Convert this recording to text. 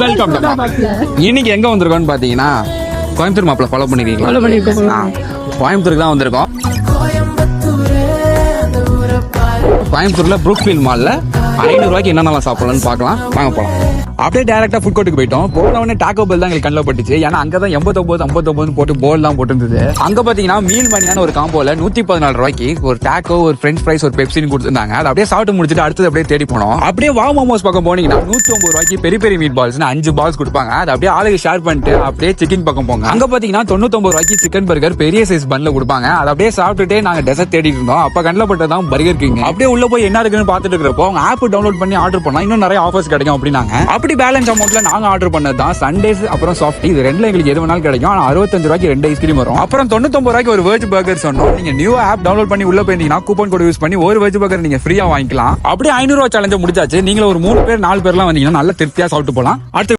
Welcome. இன்னைக்கு எங்க வந்திருக்கோம்னு பாத்தீங்கன்னா கோயம்புத்தூர் மாப்பிள்ள ஃபாலோ பண்ணிருக்கீங்களா? கோயம்புத்தூருக்கு தான் வந்திருக்கோம். கோயம்புத்தூர்ல புரூக்ஃபீல்ட் மால்ல 500 ரூபாய்க்கு என்னென்னலாம் சாப்பிடலாம்னு பார்க்கலாம். வாங்க போலாம். அப்படியே டைரக்டா ஃபுட் கோர்ட்டுக்கு போயிட்டோம். போன உடனே டாக்கோ பெல் தான் எங்களுக்கு கண்ணில் பட்டுச்சு. ஏன்னா அங்கதான் 89 போட்டு போல் தான் போட்டு இருந்தது. அங்க பாத்தீங்கன்னா மீல் மணியான ஒரு காம்போல 114 ரூபாய்க்கு ஒரு டாக்கோ, ஒரு பிரெஞ்ச் ஃப்ரைஸ், ஒரு பெப்சின்னு கொடுத்துருந்தாங்க. அதை அப்படியே சாப்பிட்டு முடிச்சுட்டு அடுத்தது அப்படியே தேடி போனோம். அப்படியே வா மோமோஸ் பக்கம் போனீங்கன்னா 109 ரூபாய்க்கு பெரிய பெரிய மீட் பால்ஸ் 5 பால்ஸ் கொடுப்பாங்க. அதை அப்படியே ஆளுக்கு ஷேர் பண்ணிட்டு அப்படியே சிக்கன் பக்கம் போங்க. அங்க பாத்தீங்கன்னா 99 ரூபாய்க்கு சிக்கன் பர்கர் பெரிய சைஸ் பன்ல கொடுப்பாங்க. அதை அப்படியே சாப்பிட்டுட்டே நாங்க டெசர்ட் தேடிட்டு இருந்தோம். அப்ப கண்ணில் பட்டதான் பர்கர் கிங். அப்படியே உள்ள போய் என்ன இருக்குன்னு பாத்துட்டு இருக்கிறப்போ அவங்க ஆப் டவுன்லோட் பண்ணி ஆர்டர் பண்ணா இன்னும் நிறைய ஆஃபர்ஸ் கிடைக்கும் அப்படின்னாங்க. அப்படி பேலன்ஸ் அமௌண்ட்ல நாங்க ஆர்டர் பண்ணதான் சண்டேஸ் அப்புறம் சாஃப்ட். இது ரெண்டுல எங்களுக்கு எது வேணாலும் கிடைக்கும். ஆனா 65 ரூபாய்க்கு 2 ஐஸ்கிரீம் வரும். அப்புறம் 99 ரூபாய்க்கு ஒரு வெஜ் பர்கர் சொன்னோம். நீங்க நியூ ஆப் டவுன்லோட் பண்ணி உள்ள போயிருந்தீங்கன்னா கூப்பன் கோட் யூஸ் பண்ணி ஒரு வெஜ் பர்கர் நீங்க ஃப்ரீயா வாங்கிக்கலாம். அப்படியே 500 ரூபாய் சேலஞ்ச முடிச்சாச்சு. நீங்க ஒரு 3 பேர் 4 பேர்லாம் வந்தீங்கன்னா நல்ல திருப்தியா சாப்பிட்டு போலாம். அடுத்து